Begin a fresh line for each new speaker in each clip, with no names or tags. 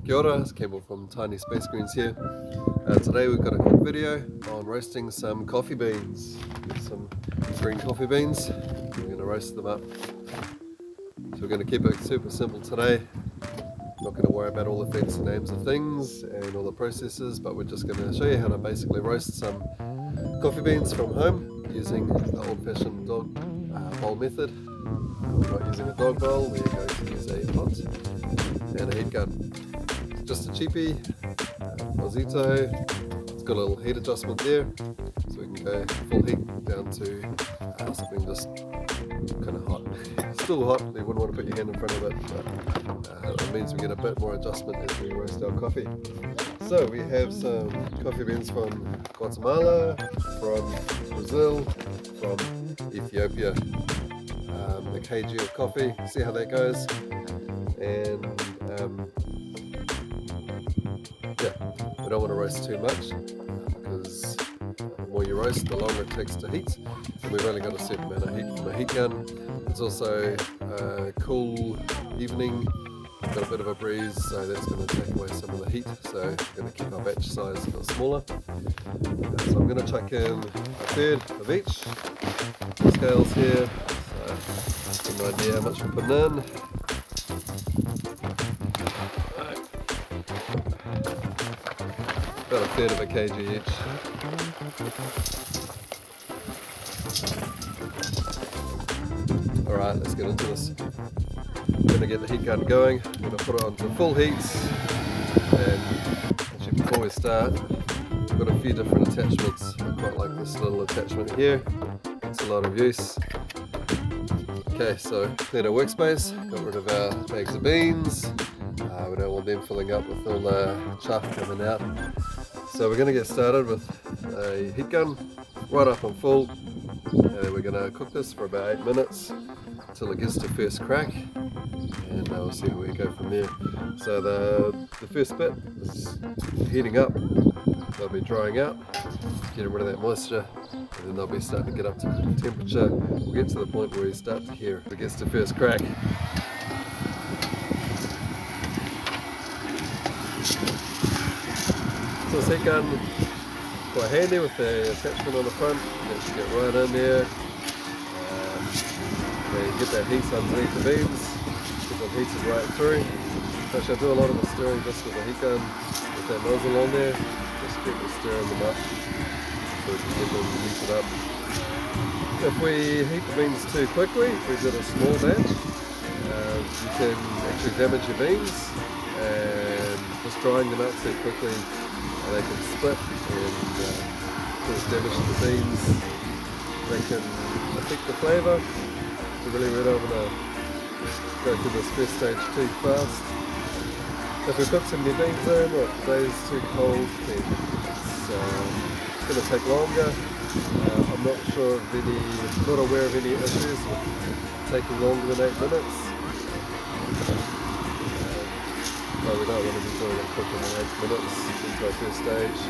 Kia ora, it's Campbell from Tiny Space Greenz here. Today we've got a quick video on roasting some coffee beans. Get some green coffee beans. We're going to roast them up. So we're going to keep it super simple today. Not going to worry about all the fancy names of things and all the processes, but we're just going to show you how to basically roast some coffee beans from home using the old-fashioned dog bowl method. We're not using a dog bowl, we're going to use a pot and a heat gun. Just a cheapie, Mosito. It's got a little heat adjustment there, so we can go full heat down to something just kind of hot. Still hot, you wouldn't want to put your hand in front of it, but it means we get a bit more adjustment as we roast our coffee. So we have some coffee beans from Guatemala, from Brazil, from Ethiopia. A kg of coffee, see how that goes. And yeah, we don't want to roast too much because the more you roast, the longer it takes to heat. And we've only got a certain amount of heat from a heat gun. It's also a cool evening. We've got a bit of a breeze, so that's going to take away some of the heat. So we're going to keep our batch size a bit smaller. So I'm going to chuck in a third of each. Scales here. So no idea how much we're putting in. About a third of a kg each. Alright, let's get into this. I'm going to get the heat gun going. I'm going to put it onto full heat. And actually before we start, we've got a few different attachments. I quite like this little attachment here. It's a lot of use. Okay, so cleared our workspace, got rid of our bags of beans. We don't want them filling up with all the chaff coming out. So we're going to get started with a heat gun, right up on full. And then we're going to cook this for about 8 minutes until it gets to first crack. And we'll see where we go from there. So the first bit is heating up. They'll be drying out, getting rid of that moisture. And then they'll be starting to get up to temperature. We'll get to the point where we start to hear if it gets to first crack. So this heat gun, quite handy with the attachment on the front. Let you get right in there. You get that heat underneath the beans. Get them heated right through. Actually, I do a lot of the stirring just with the heat gun, with that nozzle on there. Just keep stirring them up so we can get them heated up. If we heat the beans too quickly, if we did a small batch, you can actually damage your beans, and just drying them out too quickly, they can split and cause damage to the beans. They can affect the flavour. We really don't want to go through this first stage too fast. If we put too many beans in, or if today's too cold, then it's going to take longer. I'm not sure of not aware of any issues with taking longer than 8 minutes. But we don't want to be doing it quicker than 8 minutes into our first stage.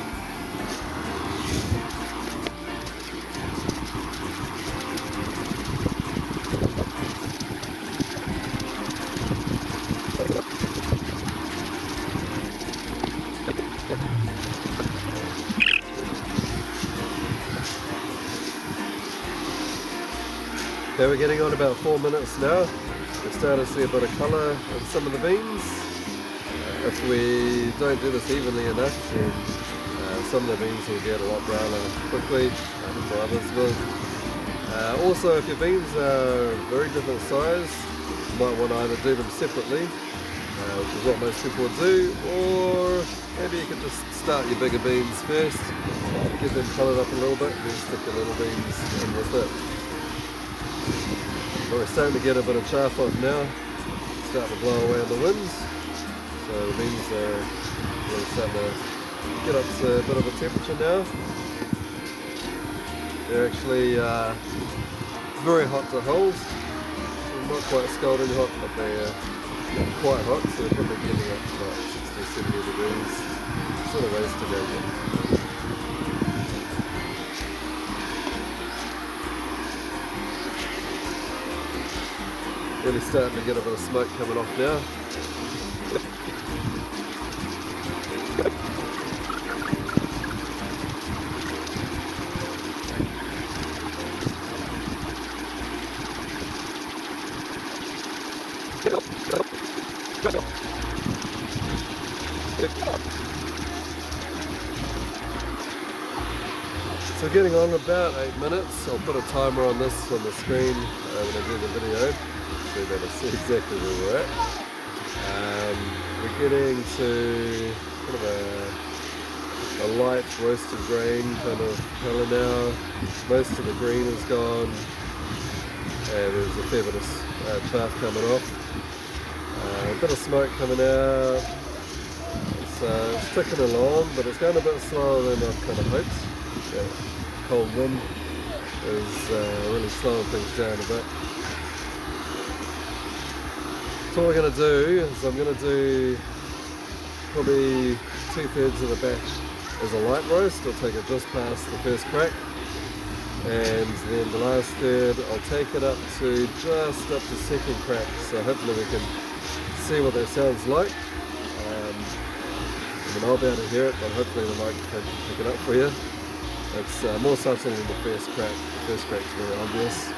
Okay, we're getting on about 4 minutes now. We're starting to see a bit of colour in some of the beans. If we don't do this evenly enough, then some of the beans will get a lot browner quickly, before others will. Also, if your beans are very different size, you might want to either do them separately, which is what most people would do, or maybe you could just start your bigger beans first, get them coloured up a little bit, and then stick your little beans in with it. But we're starting to get a bit of chaff off now, starting to blow away on the winds, so the beans are really starting to get up to a bit of a temperature now. They're actually very hot to hold, not quite scalding hot, but they're quite hot, so they're probably getting up to about 60-70 degrees, sort of ways to go yet. Really starting to get a bit of smoke coming off now. So getting on about 8 minutes. I'll put a timer on this on the screen when I do the video, so that I see exactly where we're at. We're getting to kind of a light roasted grain kind of colour now. Most of the green is gone, and there's a fair bit of chaff coming off. A bit of smoke coming out. It's ticking along, but it's going a bit slower than I've kind of hoped. The cold wind is really slowing things down a bit. So what we're going to do is I'm going to do probably 2/3 of the batch as a light roast. I'll take it just past the first crack, and then the last third I'll take it up to just up to second crack, so hopefully we can see what that sounds like. I mean, I'll be able to hear it, but hopefully the microphone can pick it up for you. It's more subtle than the first crack. The first crack's very obvious.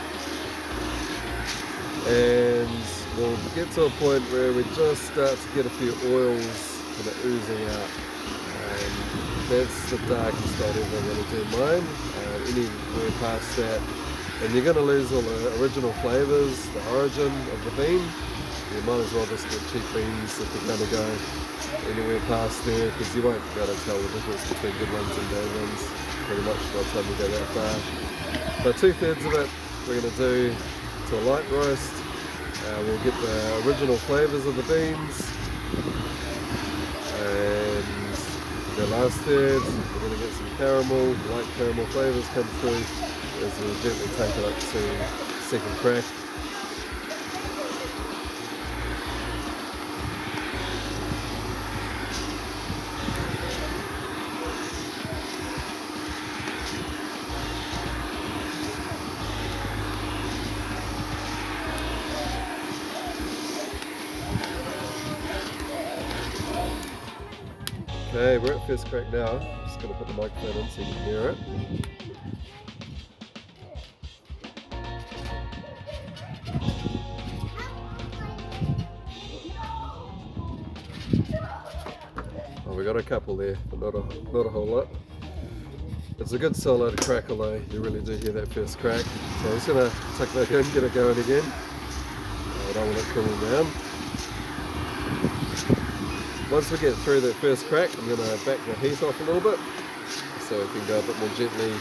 And we'll get to a point where we just start to get a few oils kind of oozing out. And that's the darkest I'd ever want to do mine. Anywhere past that, and you're going to lose all the original flavours, the origin of the bean. You might as well just get cheap beans if you're going to go anywhere past there, because you won't be able to tell the difference between good ones and bad ones pretty much by the time you go that far. But 2/3 of it we're going to do to a light roast. We'll get the original flavours of the beans, and the last third we're going to get some caramel, light caramel flavours come through as we gently take it up to second crack. Okay, we're at first crack now. I'm just going to put the microphone in so you can hear it. Oh, we got a couple there, but not a whole lot. It's a good solid crackle though. You really do hear that first crack. So I'm just going to tuck back in, get it going again. I don't want it cooling down. Once we get through that first crack, I'm going to back the heat off a little bit so we can go a bit more gently,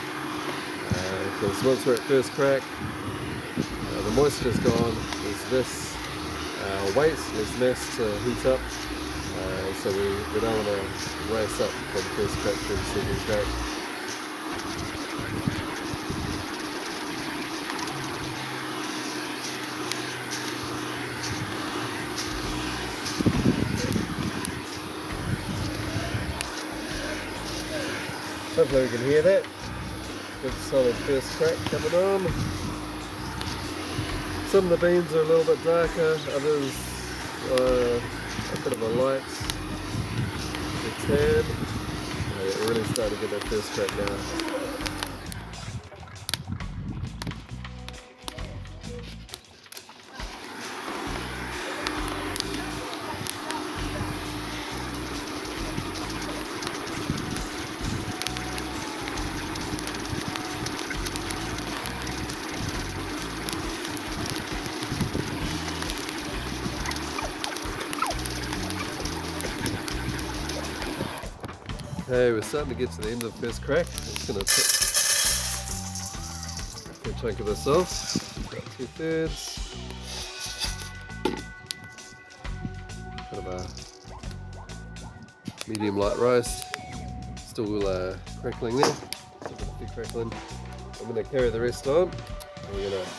because once we're at first crack, the moisture's gone, there's less weight, less mass to heat up, so we don't want to race up from first crack to the second crack. Hopefully we can hear that. Good solid first crack coming on. Some of the beans are a little bit darker, others a bit of a light tan. Yeah, we're really starting to get that first crack now. Okay, we're starting to get to the end of the first crack. I'm just going to take a chunk of this off, about 2/3. Kind of a medium light roast, still crackling there, still a bit crackling. I'm going to carry the rest on, and we're going to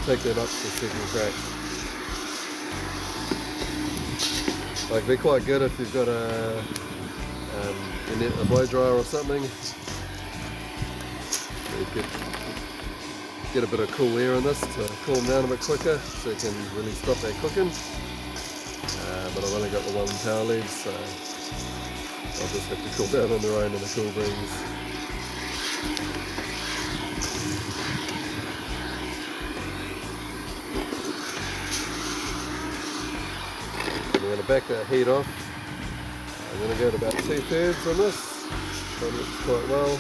take that up to the second crack. Like, they're quite good if you've got a blow dryer or something. You could get a bit of cool air in this to cool them down a bit quicker, so you can really stop that cooking. But I've only got the one power lead, so I'll just have to cool down on their own in the cool breeze. I'm going to back that heat off. I'm going to go to about 2/3 on this. That looks quite well.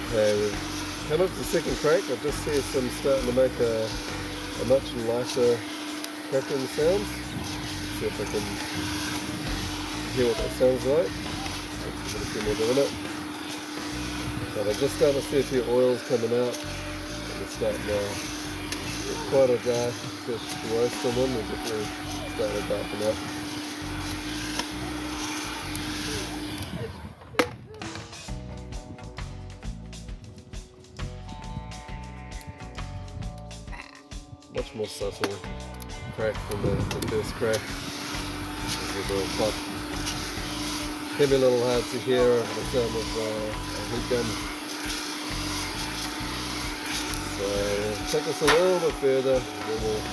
Okay, we've come up to the second crack. I just see some starting to make a much lighter crackling sound. See if I can hear what that sounds like. Give it a few more doing it. But I'm just starting to see a few oils coming out. And it's starting to get quite a dark fish roast on them. They're definitely starting to darken up. Much more subtle crack than the first crack. This is a little pop. Can be a little hard to hear over the sound of a heat gun. So take this a little bit further and then we'll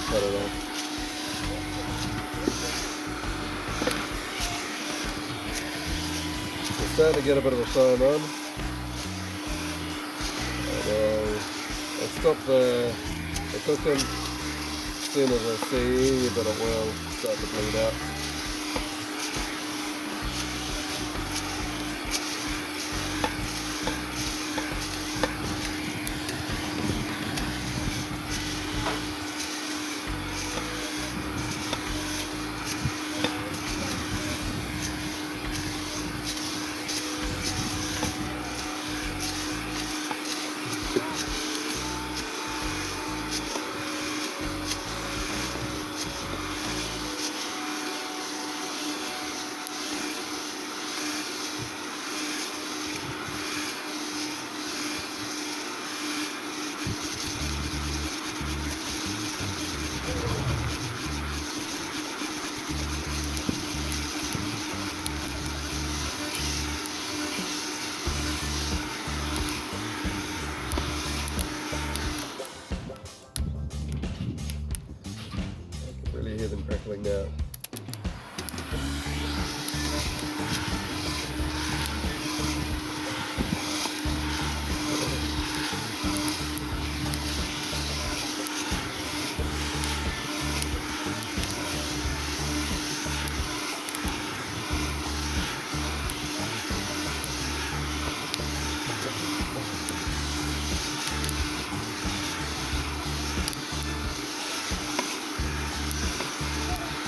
cut it off. We're starting to get a bit of a shine on. And, I'll stop the cooking as soon as I see a bit of oil starting to bleed out. Really hear them crackling now.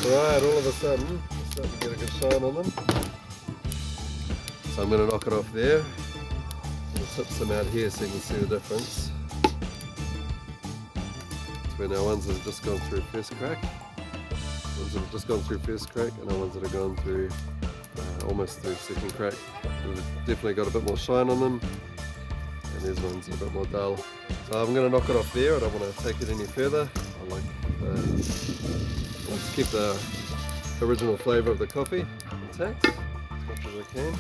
Right, all of a sudden, I'm starting to get a good shine on them. So I'm going to knock it off there. I'll tip some out here so you can see the difference between our ones that have just gone through first crack, ones that have just gone through first crack, and our ones that have gone through almost through second crack. We've definitely got a bit more shine on them, and these ones are a bit more dull. So I'm going to knock it off there. I don't want to take it any further. I like let's keep the original flavour of the coffee intact as much as I can.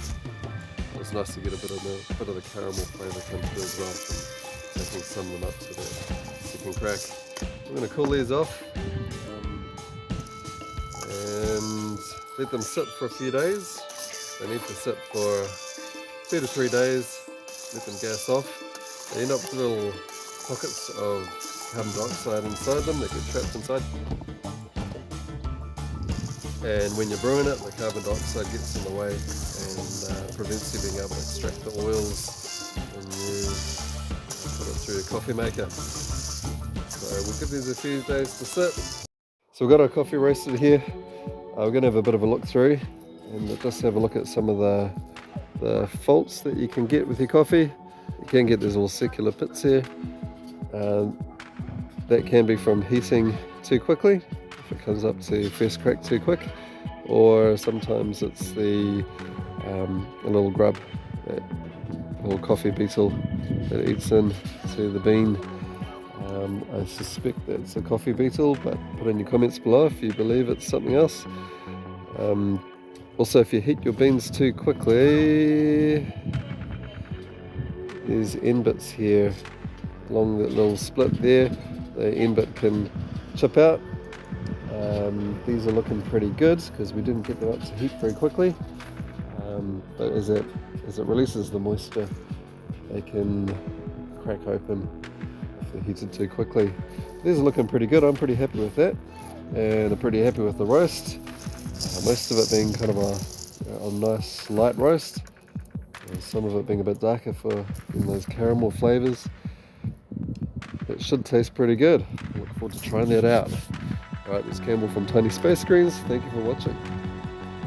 It's nice to get a bit of the caramel flavour come through as well from taking some of them up to the second crack. I'm going to cool these off and let them sit for a few days. They need to sit for 2 to 3 days. Let them gas off. They end up with little pockets of carbon dioxide inside them that get trapped inside. And when you're brewing it, the carbon dioxide gets in the way and prevents you being able to extract the oils when you put it through your coffee maker. So we'll give these a few days to sit. So we've got our coffee roasted here. We're going to have a bit of a look through and just have a look at some of the faults that you can get with your coffee. You can get these little circular pits here. That can be from heating too quickly. If it comes up to first crack too quick, or sometimes it's the a little grub, a little coffee beetle that eats into the bean. I suspect that's a coffee beetle, but put in your comments below if you believe it's something else. Also, if you heat your beans too quickly, there's end bits here along that little split there. The end bit can chip out These are looking pretty good because we didn't get them up to heat very quickly. But as it releases the moisture, they can crack open if they're heated too quickly. These are looking pretty good. I'm pretty happy with that, and I'm pretty happy with the roast. Most of it being kind of a nice light roast, and some of it being a bit darker for those caramel flavors. It should taste pretty good. I look forward to trying that out. Alright, this is Campbell from Tiny Space Greenz. Thank you for watching.